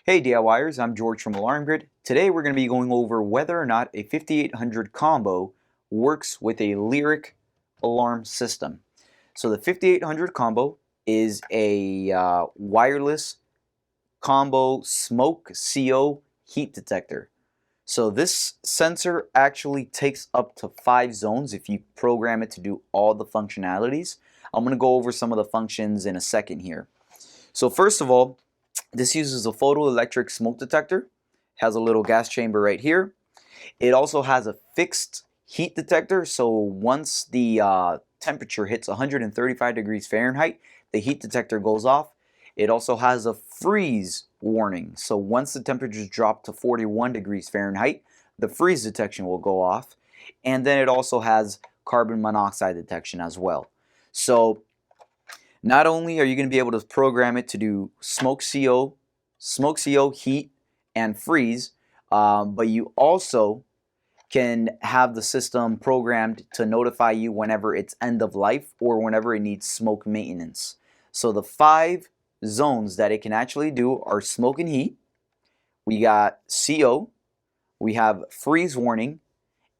Hey DIYers, I'm George from Alarm Grid. Today we're going to be going over whether or not a 5800 combo works with a Lyric alarm system. So the 5800 combo is a wireless combo smoke CO heat detector. So this sensor actually takes up to 5 zones if you program it to do all the functionalities. I'm going to go over some of the functions in a second here. So first of all, this uses a photoelectric smoke detector, has a little gas chamber right here. It also has a fixed heat detector, so once the temperature hits 135 degrees Fahrenheit, the heat detector goes off. It also has a freeze warning, so once the temperatures drop to 41 degrees Fahrenheit, the freeze detection will go off. And then it also has carbon monoxide detection as well. So not only are you going to be able to program it to do smoke CO, heat, and freeze, but you also can have the system programmed to notify you whenever it's end of life or whenever it needs smoke maintenance. So the 5 zones that it can actually do are smoke and heat, we got CO, we have freeze warning,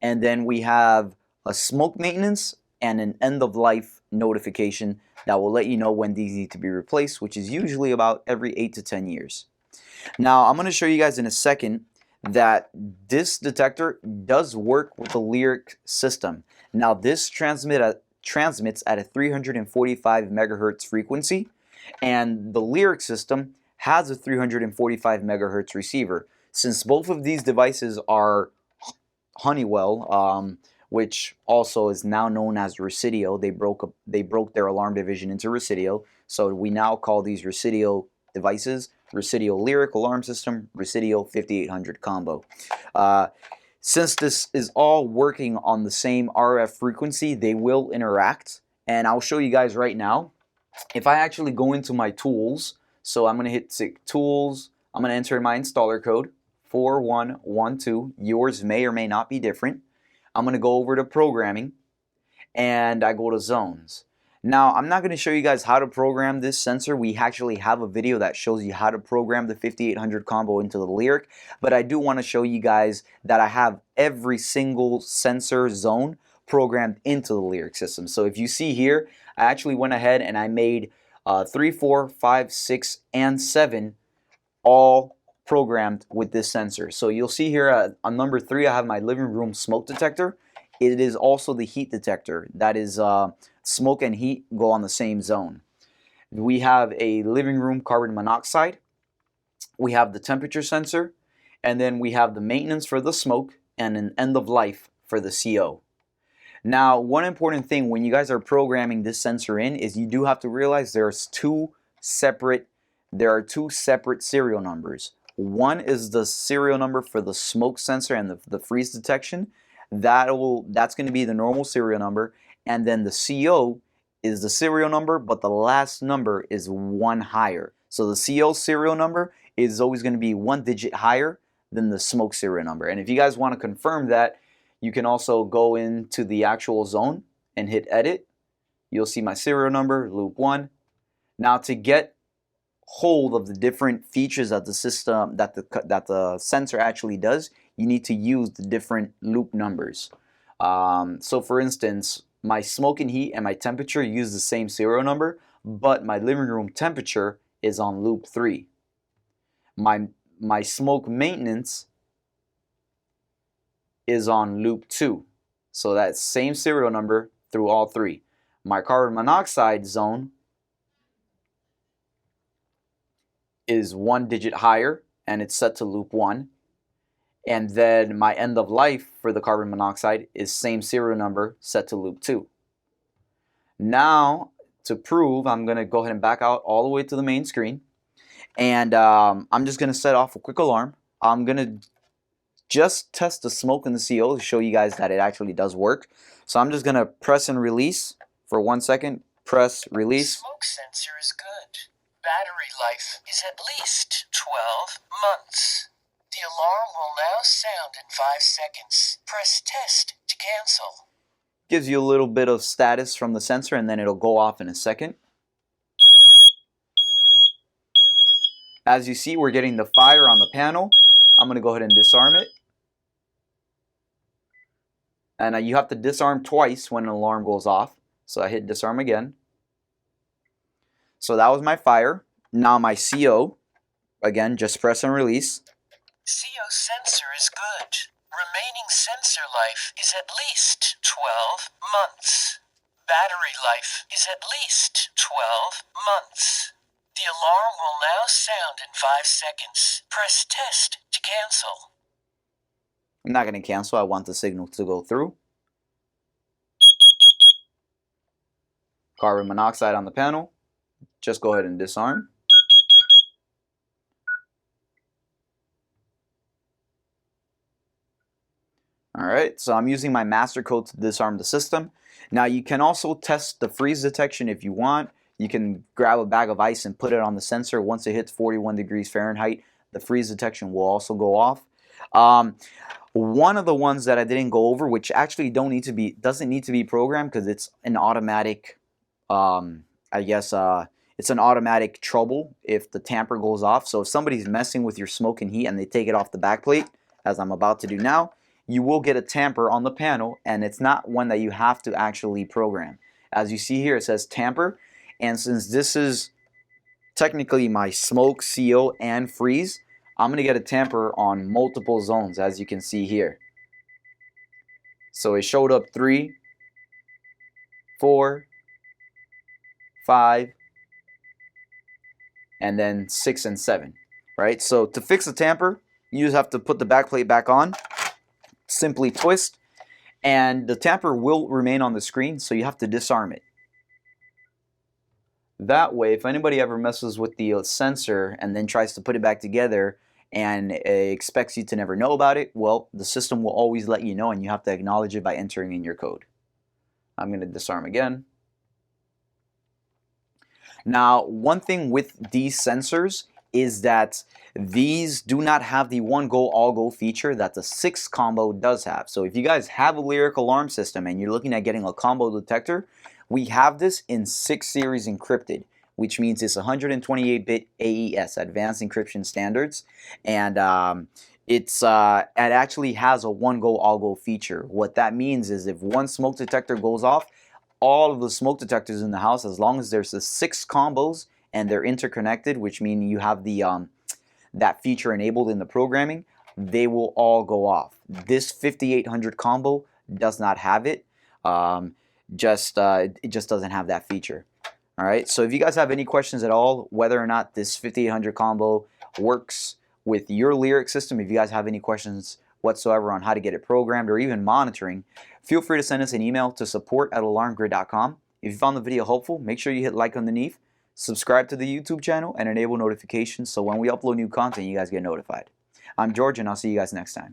and then we have a smoke maintenance and an end of life notification that will let you know when these need to be replaced, which is usually about every 8 to 10 years. Now I'm going to show you guys in a second that this detector does work with the Lyric system. Now this transmits at a 345 megahertz frequency, and the Lyric system has a 345 megahertz receiver. Since both of these devices are Honeywell, which also is now known as Resideo. They broke their alarm division into Resideo, so we now call these Resideo devices Resideo Lyric Alarm System, Resideo 5800 Combo. Since this is all working on the same RF frequency, they will interact, and I'll show you guys right now. If I actually go into my tools, so I'm going to hit Tools, I'm going to enter my installer code, 4112. Yours may or may not be different. I'm going to go over to Programming, and I go to Zones. Now, I'm not going to show you guys how to program this sensor. We actually have a video that shows you how to program the 5800 combo into the Lyric, but I do want to show you guys that I have every single sensor zone programmed into the Lyric system. So if you see here, I actually went ahead and I made 3, 4, 5, 6, and 7 all programmed with this sensor. So you'll see here on number 3, I have my living room smoke detector. It is also the heat detector. That is smoke and heat go on the same zone. We have a living room carbon monoxide. We have the temperature sensor, and then we have the maintenance for the smoke and an end of life for the CO. Now, one important thing when you guys are programming this sensor in is you do have to realize there are two separate serial numbers. One is the serial number for the smoke sensor and the freeze detection. That's going to be the normal serial number, and then the CO is the serial number, but the last number is 1 higher. So the CO serial number is always going to be 1 digit higher than the smoke serial number. And if you guys want to confirm that, you can also go into the actual zone and hit edit. You'll see my serial number, loop 1. Now to get hold of the different features that the system that the sensor actually does, you need to use the different loop numbers. So for instance, my smoke and heat and my temperature use the same serial number, but my living room temperature is on loop 3. My smoke maintenance is on loop 2. So that same serial number through all 3. My carbon monoxide zone is 1 digit higher, and it's set to loop 1. And then my end of life for the carbon monoxide is same serial number set to loop 2. Now, to prove, I'm going to go ahead and back out all the way to the main screen. And I'm just going to set off a quick alarm. I'm going to just test the smoke and the CO to show you guys that it actually does work. So I'm just going to press and release for 1 second. Press, release. Smoke sensor is good. Battery life is at least 12 months. The alarm will now sound in 5 seconds. Press test to cancel. Gives you a little bit of status from the sensor, and then it'll go off in a second. As you see, we're getting the fire on the panel. I'm going to go ahead and disarm it. And you have to disarm twice when an alarm goes off. So I hit disarm again. So that was my fire. Now my CO. Again, just press and release. CO sensor is good. Remaining sensor life is at least 12 months. Battery life is at least 12 months. The alarm will now sound in 5 seconds. Press test to cancel. I'm not going to cancel. I want the signal to go through. Carbon monoxide on the panel. Just go ahead and disarm. Alright, so I'm using my master code to disarm the system. Now you can also test the freeze detection if you want. You can grab a bag of ice and put it on the sensor. Once it hits 41 degrees Fahrenheit, the freeze detection will also go off. One of the ones that I didn't go over, which actually doesn't need to be programmed because it's an automatic, it's an automatic trouble if the tamper goes off. So if somebody's messing with your smoke and heat and they take it off the back plate, as I'm about to do now, you will get a tamper on the panel, and it's not one that you have to actually program. As you see here, it says tamper, and since this is technically my smoke, CO, and freeze, I'm going to get a tamper on multiple zones, as you can see here. So it showed up 3, 4, 5, and then 6 and 7. Right? So to fix a tamper, you just have to put the back plate back on. Simply twist, and the tamper will remain on the screen, so you have to disarm it. That way, if anybody ever messes with the sensor and then tries to put it back together and expects you to never know about it, well, the system will always let you know, and you have to acknowledge it by entering in your code. I'm going to disarm again. Now, one thing with these sensors is that these do not have the one go all go feature that the 6 combo does have. So if you guys have a Lyric alarm system and you're looking at getting a combo detector, we have this in 6 series encrypted, which means it's 128-bit AES, Advanced Encryption Standards, and it actually has a one go all go feature. What that means is if one smoke detector goes off, all of the smoke detectors in the house, as long as there's the 6 combos and they're interconnected, which means you have the that feature enabled in the programming, they will all go off. This 5800 combo does not have it. It just doesn't have that feature. All right. So if you guys have any questions at all, whether or not this 5800 combo works with your Lyric system, if you guys have any questions whatsoever on how to get it programmed or even monitoring, feel free to send us an email to support@alarmgrid.com. If you found the video helpful, make sure you hit like underneath. Subscribe to the YouTube channel and enable notifications so when we upload new content, you guys get notified. I'm George, and I'll see you guys next time.